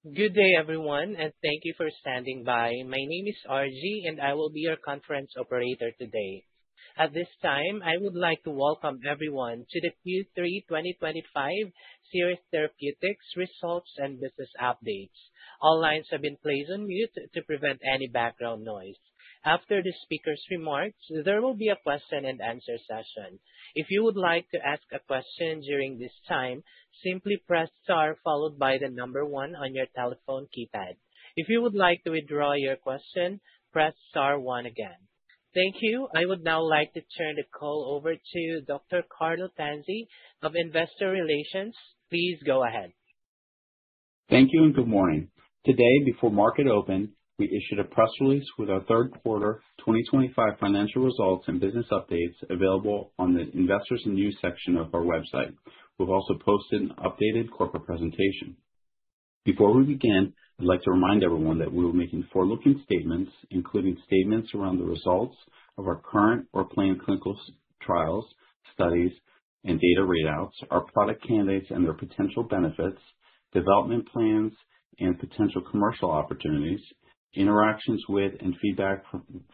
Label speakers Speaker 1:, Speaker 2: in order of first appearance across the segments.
Speaker 1: Good day, everyone, and thank you for standing by. My name is RG, and I will be your conference operator today. At this time, I would like to welcome everyone to the Q3 2025 Series Therapeutics Results and Business Updates. All lines have been placed on mute to prevent any background noise. After the speaker's remarks, there will be a question and answer session. If you would like to ask a question during this time, simply press star followed by the number one on your telephone keypad. If you would like to withdraw your question, press star one again. Thank you. I would now like to turn the call over to Dr. Carlo Tanzi of Investor Relations. Please go ahead.
Speaker 2: Thank you and good morning. Today, before market open, we issued a press release with our third quarter 2025 financial results and business updates available on the Investors and News section of our website. We've also posted an updated corporate presentation. Before we begin, I'd like to remind everyone that we will be making forward-looking statements, including statements around the results of our current or planned clinical trials, studies, and data readouts, our product candidates and their potential benefits, development plans and potential commercial opportunities, interactions with and feedback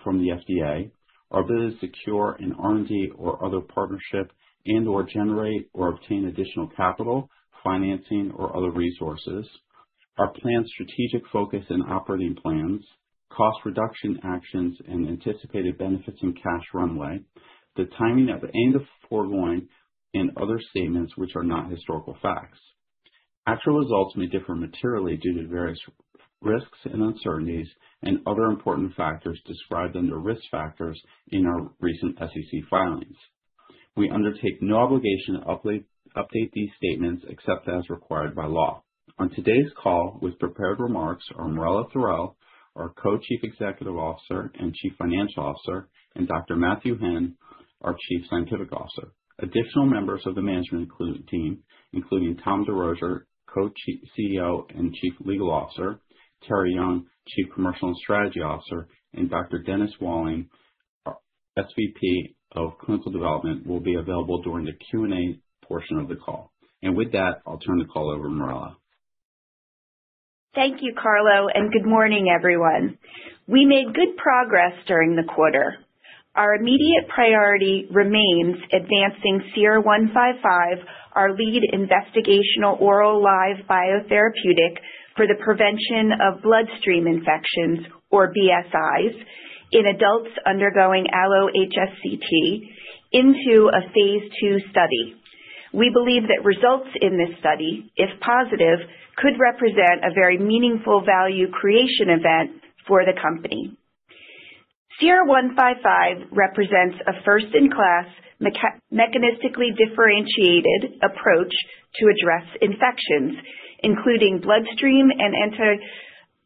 Speaker 2: from the FDA, our ability to secure an R&D or other partnership and/or generate or obtain additional capital, financing, or other resources, our planned strategic focus and operating plans, cost reduction actions and anticipated benefits in cash runway, the timing of any of the foregoing, and other statements which are not historical facts. Actual results may differ materially due to various risks and uncertainties and other important factors described under risk factors in our recent SEC filings. We undertake no obligation to update these statements except as required by law. On today's call with prepared remarks are Marella Thorell, our Co-Chief Executive Officer and Chief Financial Officer, and Dr. Matthew Henn, our Chief Scientific Officer. Additional members of the management team, including Tom DeRosier, Co-CEO and Chief Legal Officer, Terry Young, Chief Commercial and Strategy Officer, and Dr. Dennis Walling, our SVP of Clinical Development, will be available during the Q&A portion of the call. And with that, I'll turn the call over to Marella.
Speaker 3: Thank you, Carlo, and good morning, everyone. We made good progress during the quarter. Our immediate priority remains advancing SER-155, our lead investigational oral live biotherapeutic for the prevention of bloodstream infections, or BSIs, in adults undergoing allo-HSCT into a phase 2 study. We believe that results in this study, if positive, could represent a very meaningful value creation event for the company. SER-155 represents a first-in-class, mechanistically differentiated approach to address infections, including bloodstream and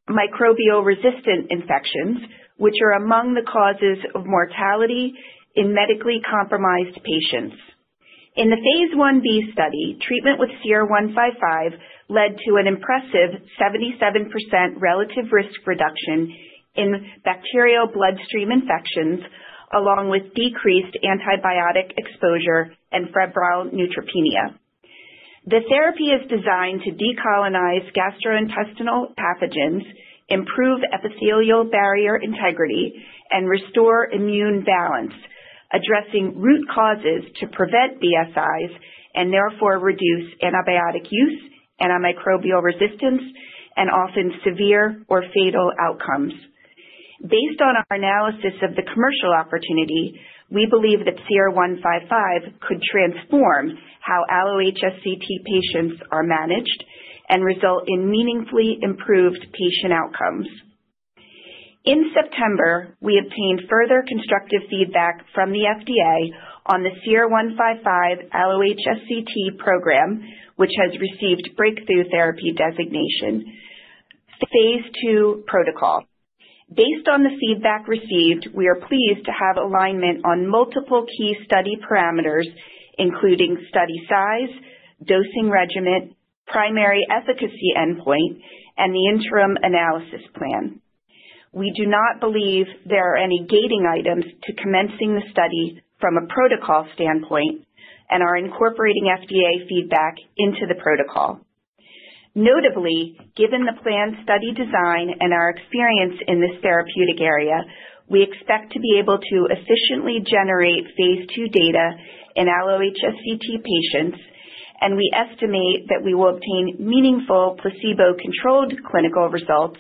Speaker 3: antimicrobial resistant infections, which are among the causes of mortality in medically compromised patients. In the phase 1b study, treatment with SER-155 led to an impressive 77% relative risk reduction in bacterial bloodstream infections, along with decreased antibiotic exposure and febrile neutropenia. The therapy is designed to decolonize gastrointestinal pathogens, improve epithelial barrier integrity, and restore immune balance, addressing root causes to prevent BSIs and therefore reduce antibiotic use, antimicrobial resistance, and often severe or fatal outcomes. Based on our analysis of the commercial opportunity, we believe that SER-155 could transform how allo-HSCT patients are managed and result in meaningfully improved patient outcomes. In September, we obtained further constructive feedback from the FDA on the SER-155 allo-HSCT program, which has received breakthrough therapy designation, phase 2 protocol. Based on the feedback received, we are pleased to have alignment on multiple key study parameters, including study size, dosing regimen, primary efficacy endpoint, and the interim analysis plan. We do not believe there are any gating items to commencing the study from a protocol standpoint and are incorporating FDA feedback into the protocol. Notably, given the planned study design and our experience in this therapeutic area, we expect to be able to efficiently generate phase 2 data in allo-HSCT patients, and we estimate that we will obtain meaningful placebo-controlled clinical results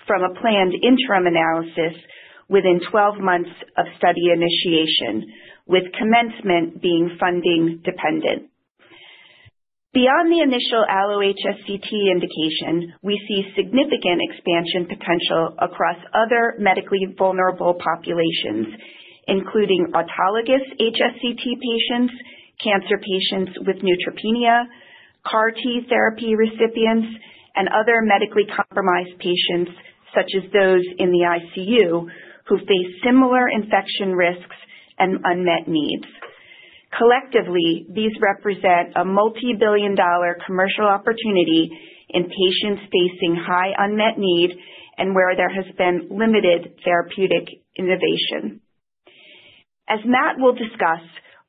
Speaker 3: from a planned interim analysis within 12 months of study initiation, with commencement being funding dependent. Beyond the initial allo-HSCT indication, we see significant expansion potential across other medically vulnerable populations, including autologous HSCT patients, cancer patients with neutropenia, CAR-T therapy recipients, and other medically compromised patients, such as those in the ICU, who face similar infection risks and unmet needs. Collectively, these represent a multi-billion-dollar commercial opportunity in patients facing high unmet need and where there has been limited therapeutic innovation. As Matt will discuss,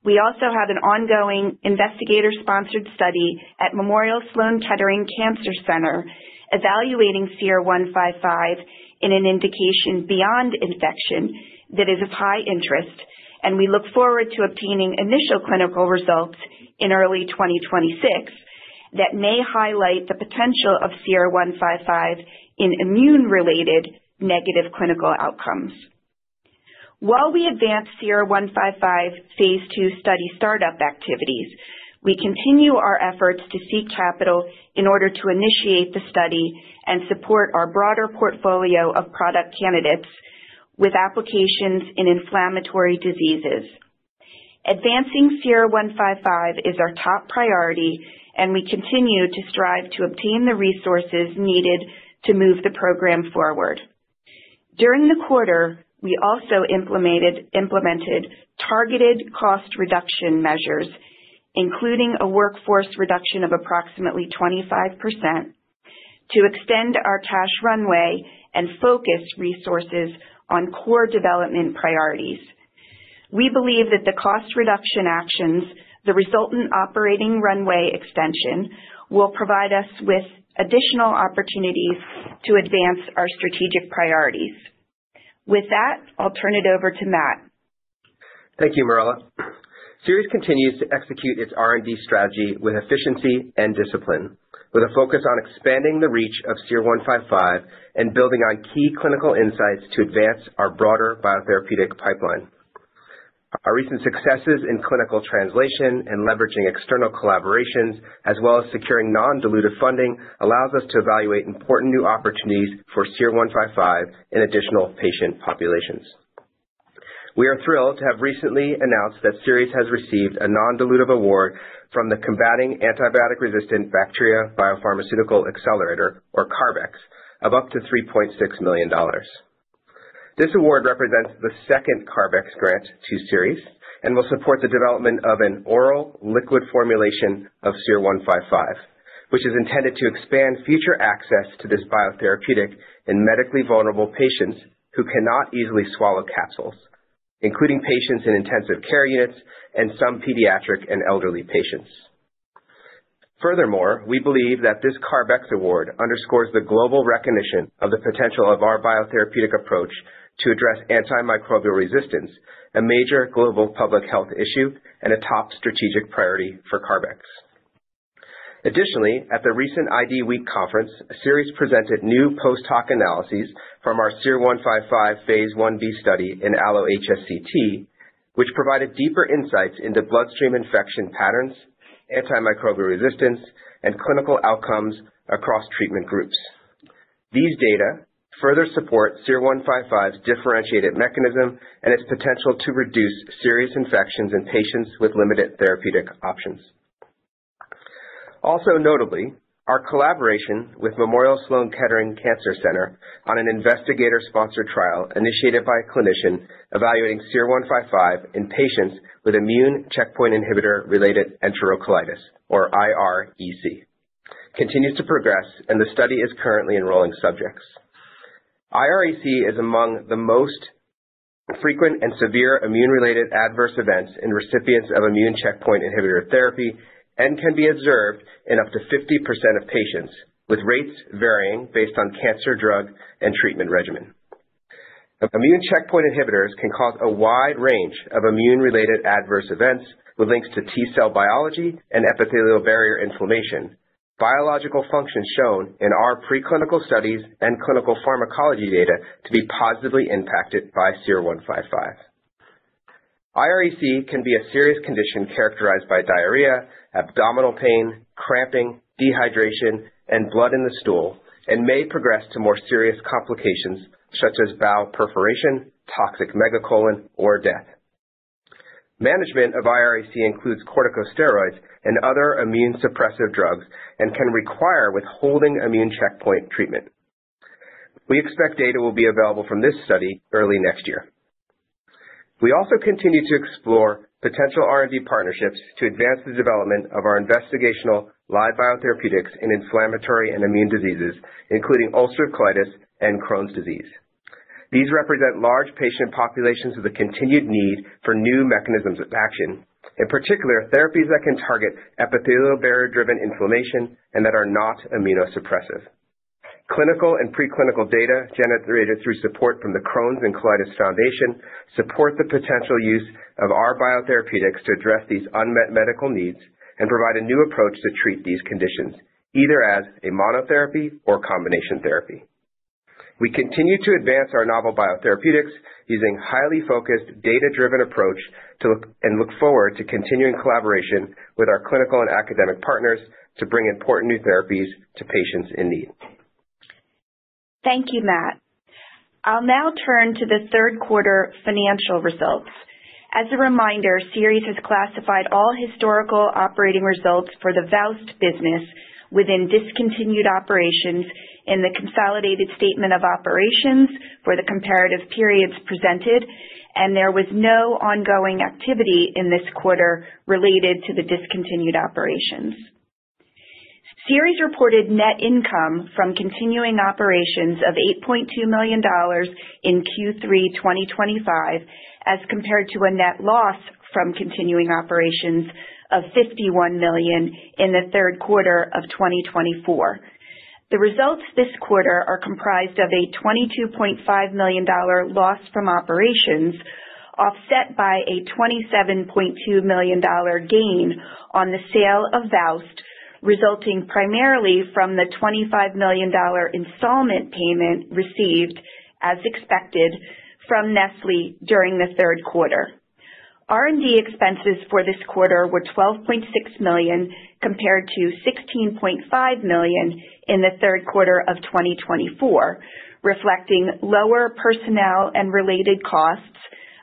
Speaker 3: we also have an ongoing investigator-sponsored study at Memorial Sloan Kettering Cancer Center evaluating SER-155 in an indication beyond infection that is of high interest, and we look forward to obtaining initial clinical results in early 2026 that may highlight the potential of SER-155 in immune-related negative clinical outcomes. While we advance SER-155 phase 2 study startup activities, we continue our efforts to seek capital in order to initiate the study and support our broader portfolio of product candidates with applications in inflammatory diseases. Advancing SER-155 is our top priority, and we continue to strive to obtain the resources needed to move the program forward. During the quarter, we also implemented targeted cost reduction measures, including a workforce reduction of approximately 25%, to extend our cash runway and focus resources on core development priorities. We believe that the cost reduction actions, the resultant operating runway extension, will provide us with additional opportunities to advance our strategic priorities. With that, I'll turn it over to Matt.
Speaker 4: Thank you, Marella. Seres continues to execute its R&D strategy with efficiency and discipline, with a focus on expanding the reach of SER-155 and building on key clinical insights to advance our broader biotherapeutic pipeline. Our recent successes in clinical translation and leveraging external collaborations, as well as securing non-dilutive funding, allows us to evaluate important new opportunities for SER-155 in additional patient populations. We are thrilled to have recently announced that Seres has received a non-dilutive award from the Combating Antibiotic-Resistant Bacteria Biopharmaceutical Accelerator, or CARB-X, of up to $3.6 million. This award represents the second CARB-X grant to Seres and will support the development of an oral liquid formulation of SER-155, which is intended to expand future access to this biotherapeutic in medically vulnerable patients who cannot easily swallow capsules, including patients in intensive care units and some pediatric and elderly patients. Furthermore, we believe that this CARB-X award underscores the global recognition of the potential of our biotherapeutic approach to address antimicrobial resistance, a major global public health issue and a top strategic priority for CARB-X. Additionally, at the recent ID Week conference, Seres presented new post-hoc analyses from our SER-155 phase 1b study in allo-HSCT, which provided deeper insights into bloodstream infection patterns, antimicrobial resistance, and clinical outcomes across treatment groups. These data further support SER-155's differentiated mechanism and its potential to reduce serious infections in patients with limited therapeutic options. Also notably, our collaboration with Memorial Sloan Kettering Cancer Center on an investigator-sponsored trial initiated by a clinician evaluating SER-155 in patients with immune checkpoint inhibitor-related enterocolitis, or IREC, continues to progress, and the study is currently enrolling subjects. IREC is among the most frequent and severe immune-related adverse events in recipients of immune checkpoint inhibitor therapy and can be observed in up to 50% of patients, with rates varying based on cancer drug and treatment regimen. Immune checkpoint inhibitors can cause a wide range of immune-related adverse events with links to T-cell biology and epithelial barrier inflammation, biological functions shown in our preclinical studies and clinical pharmacology data to be positively impacted by SER-155. IREC can be a serious condition characterized by diarrhea, abdominal pain, cramping, dehydration, and blood in the stool, and may progress to more serious complications such as bowel perforation, toxic megacolon, or death. Management of IREC includes corticosteroids and other immune suppressive drugs and can require withholding immune checkpoint treatment. We expect data will be available from this study early next year. We also continue to explore potential R&D partnerships to advance the development of our investigational live biotherapeutics in inflammatory and immune diseases, including ulcerative colitis and Crohn's disease. These represent large patient populations with a continued need for new mechanisms of action, in particular therapies that can target epithelial barrier-driven inflammation and that are not immunosuppressive. Clinical and preclinical data generated through support from the Crohn's and Colitis Foundation support the potential use of our biotherapeutics to address these unmet medical needs and provide a new approach to treat these conditions, either as a monotherapy or combination therapy. We continue to advance our novel biotherapeutics using highly focused, data-driven approach and look forward to continuing collaboration with our clinical and academic partners to bring important new therapies to patients in need.
Speaker 3: Thank you, Matt. I'll now turn to the third quarter financial results. As a reminder, Seres has classified all historical operating results for the VOWST business within discontinued operations in the consolidated statement of operations for the comparative periods presented, and there was no ongoing activity in this quarter related to the discontinued operations. Seres reported net income from continuing operations of $8.2 million in Q3 2025 as compared to a net loss from continuing operations of $51 million in the third quarter of 2024. The results this quarter are comprised of a $22.5 million loss from operations, offset by a $27.2 million gain on the sale of VOWST, resulting primarily from the $25 million installment payment received, as expected, from Nestlé during the third quarter. R&D expenses for this quarter were $12.6 million compared to $16.5 million in the third quarter of 2024, reflecting lower personnel and related costs,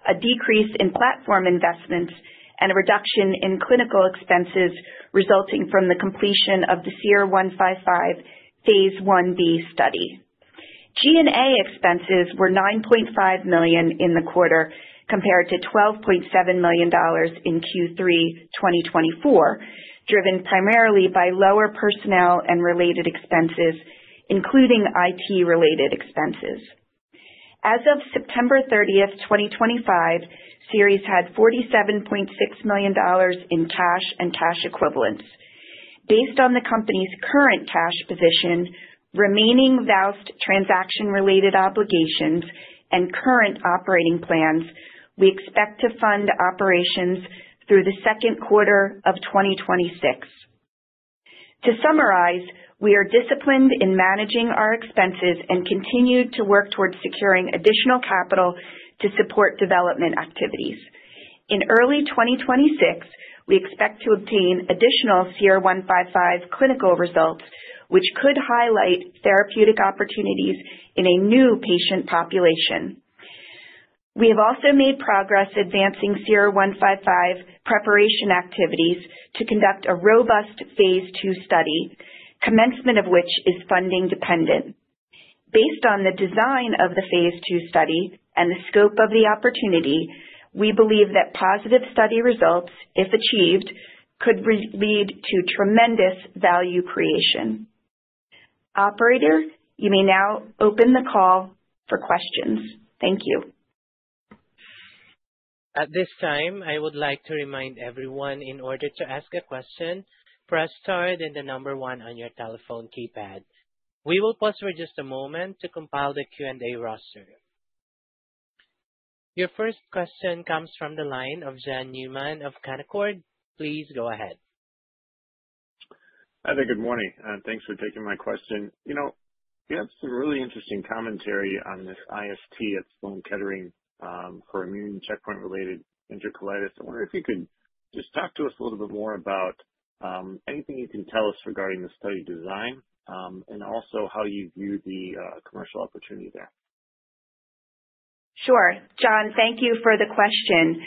Speaker 3: a decrease in platform investments, and a reduction in clinical expenses resulting from the completion of the SER-155 Phase 1b study. G&A expenses were $9.5 million in the quarter compared to $12.7 million in Q3 2024, driven primarily by lower personnel and related expenses, including IT-related expenses. As of September 30th, 2025, Seres had $47.6 million in cash and cash equivalents. Based on the company's current cash position, remaining VOWST transaction-related obligations, and current operating plans, we expect to fund operations through the second quarter of 2026. To summarize, we are disciplined in managing our expenses and continue to work towards securing additional capital to support development activities. In early 2026, we expect to obtain additional SER-155 clinical results, which could highlight therapeutic opportunities in a new patient population. We have also made progress advancing SER-155 preparation activities to conduct a robust Phase 2 study, commencement of which is funding dependent. Based on the design of the Phase 2 study and the scope of the opportunity, we believe that positive study results, if achieved, could lead to tremendous value creation. Operator, you may now open the call for questions. Thank you.
Speaker 1: At this time, I would like to remind everyone in order to ask a question, press star then the number 1 on your telephone keypad. We will pause for just a moment to compile the Q&A roster. Your first question comes from the line of John Newman of Canaccord. Please go ahead.
Speaker 5: Hi there, good morning. Thanks for taking my question. You have some really interesting commentary on this IST at Sloan Kettering for immune checkpoint-related enterocolitis. I wonder if you could just talk to us a little bit more about anything you can tell us regarding the study design and also how you view the commercial opportunity there.
Speaker 3: Sure. John, thank you for the question.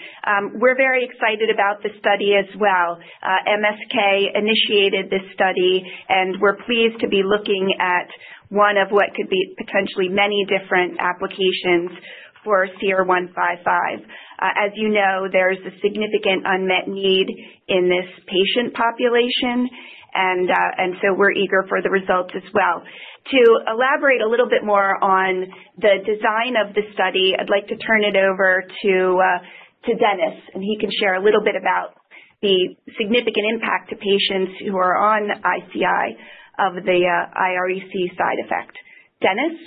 Speaker 3: We're very excited about the study as well. MSK initiated this study, and we're pleased to be looking at one of what could be potentially many different applications for SER-155. As you know, there's a significant unmet need in this patient population, and so we're eager for the results as well. To elaborate a little bit more on the design of the study, I'd like to turn it over to Dennis, and he can share a little bit about the significant impact to patients who are on ICI of the IREC side effect. Dennis?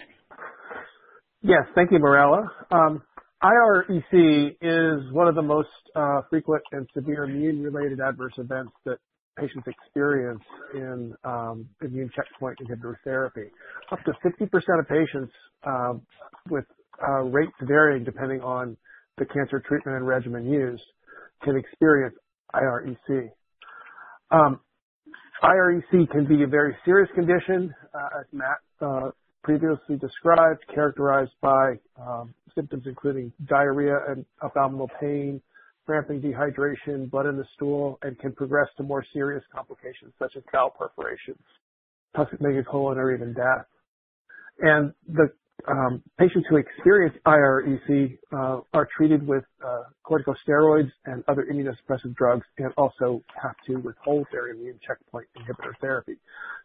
Speaker 6: Yes, thank you, Mirella. IREC is one of the most frequent and severe immune-related adverse events that patients experience in immune checkpoint inhibitor therapy. Up to 50% of patients with rates varying depending on the cancer treatment and regimen used can experience IREC. IREC can be a very serious condition, as Matt previously described, characterized by symptoms including diarrhea and abdominal pain, cramping, dehydration, blood in the stool, and can progress to more serious complications such as bowel perforation, toxic megacolon, or even death. And the patients who experience IREC are treated with corticosteroids and other immunosuppressive drugs, and also have to withhold their immune checkpoint inhibitor therapy.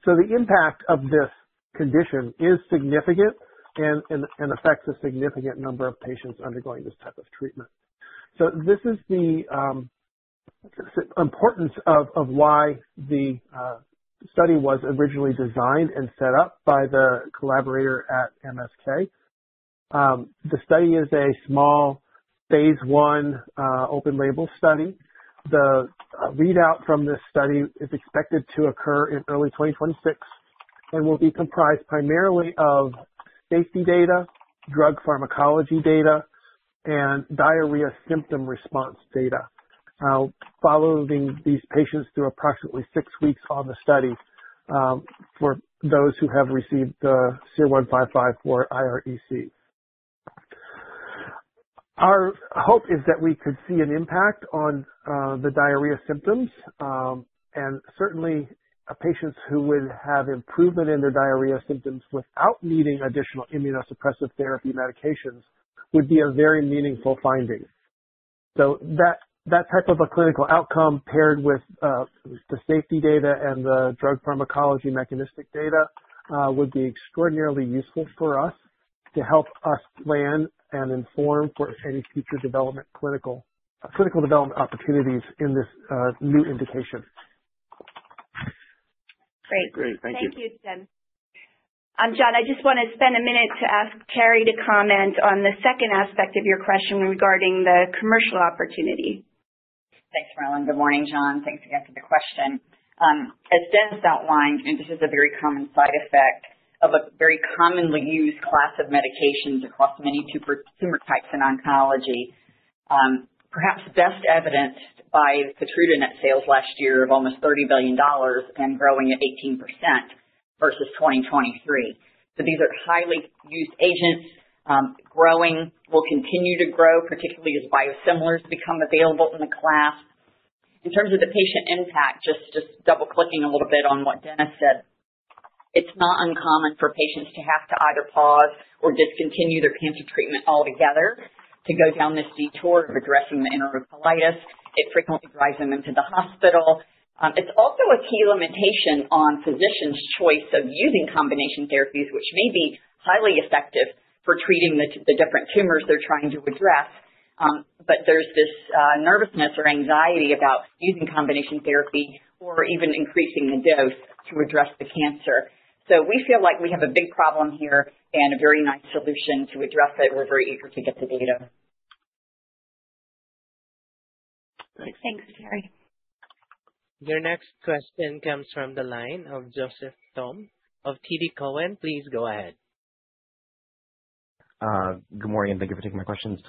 Speaker 6: So the impact of this condition is significant and affects a significant number of patients undergoing this type of treatment. So this is the importance of why the study was originally designed and set up by the collaborator at MSK. The study is a small phase 1 open label study. The readout from this study is expected to occur in early 2026 and will be comprised primarily of safety data, drug pharmacology data, and diarrhea symptom response data, following these patients through approximately 6 weeks on the study for those who have received the SER-155 for IREC. Our hope is that we could see an impact on the diarrhea symptoms, and certainly patients who would have improvement in their diarrhea symptoms without needing additional immunosuppressive therapy medications would be a very meaningful finding. So that type of a clinical outcome paired with the safety data and the drug pharmacology mechanistic data would be extraordinarily useful for us to help us plan and inform for any future development, clinical development opportunities in this new indication.
Speaker 3: Great.
Speaker 5: Thank you.
Speaker 3: Thank you, Jen. John, I just want to spend a minute to ask Carrie to comment on the second aspect of your question regarding the commercial opportunity.
Speaker 7: Thanks, Marilyn. Good morning, John. Thanks again for the question. As Dennis outlined, and this is a very common side effect of a very commonly used class of medications across many tumor types in oncology, perhaps best evidenced by Keytruda net sales last year of almost $30 billion and growing at 18% versus 2023. So these are highly used agents, growing, will continue to grow, particularly as biosimilars become available in the class. In terms of the patient impact, just double-clicking a little bit on what Dennis said, it's not uncommon for patients to have to either pause or discontinue their cancer treatment altogether to go down this detour of addressing the enterocolitis. It frequently drives them into the hospital. It's also a key limitation on physicians' choice of using combination therapies, which may be highly effective for treating the different tumors they're trying to address. But there's this nervousness or anxiety about using combination therapy or even increasing the dose to address the cancer. So we feel like we have a big problem here and a very nice solution to address it. We're very eager to get the data.
Speaker 5: Thanks.
Speaker 3: Thanks, Carrie.
Speaker 1: Your next question comes from the line of Joseph Thome of TD Cowen. Please go ahead.
Speaker 8: Good morning, and thank you for taking my questions.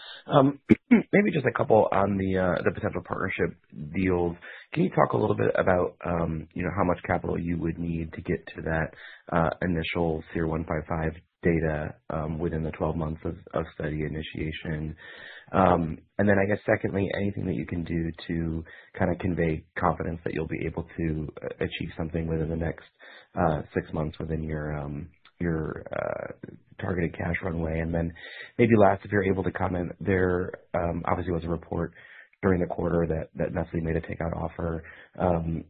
Speaker 8: Maybe just a couple on the potential partnership deals. Can you talk a little bit about how much capital you would need to get to that initial SER-155 data within the 12 months of study initiation? And then I guess secondly, anything that you can do to kind of convey confidence that you'll be able to achieve something within the next 6 months within your targeted cash runway. And then maybe last, if you're able to comment, there obviously was a report during the quarter that Nestle made a takeout offer.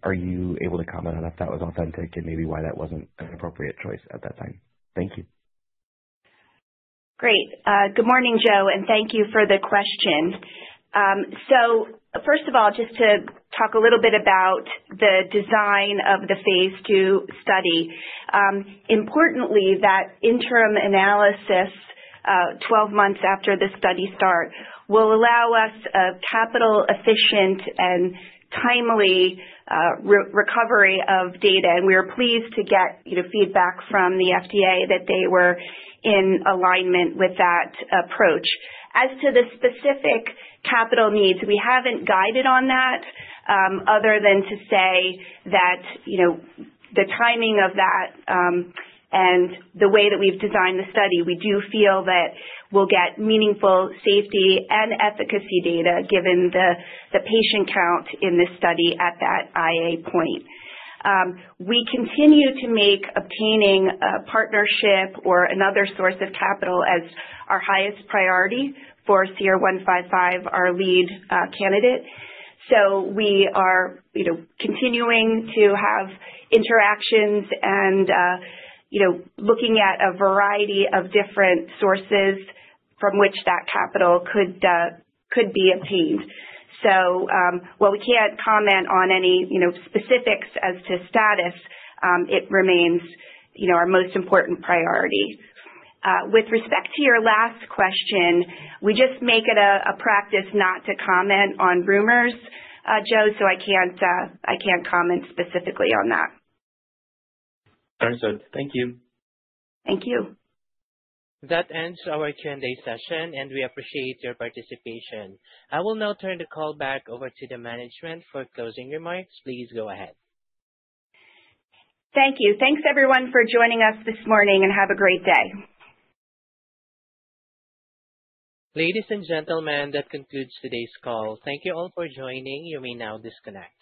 Speaker 8: Are you able to comment on if that was authentic and maybe why that wasn't an appropriate choice at that time? Thank you.
Speaker 3: Great. Good morning, Joe, and thank you for the question. So first of all, just to talk a little bit about the design of the phase 2 study. Importantly, that interim analysis 12 months after the study start will allow us a capital efficient and timely recovery of data. And we were pleased to get feedback from the FDA that they were in alignment with that approach. As to the specific capital needs, we haven't guided on that other than to say that, the timing of that and the way that we've designed the study, we do feel that we'll get meaningful safety and efficacy data given the patient count in this study at that IA point. We continue to make obtaining a partnership or another source of capital as our highest priority for SER-155, our lead candidate. So we are, continuing to have interactions and, looking at a variety of different sources from which that capital could be obtained. So while we can't comment on any, specifics as to status, it remains, our most important priority. With respect to your last question, we just make it a practice not to comment on rumors, Joe, so I can't comment specifically on that.
Speaker 8: Understood. Thank you.
Speaker 3: Thank you.
Speaker 1: That ends our Q&A session, and we appreciate your participation. I will now turn the call back over to the management for closing remarks. Please go ahead.
Speaker 3: Thank you. Thanks, everyone, for joining us this morning, and have a great day.
Speaker 1: Ladies and gentlemen, that concludes today's call. Thank you all for joining. You may now disconnect.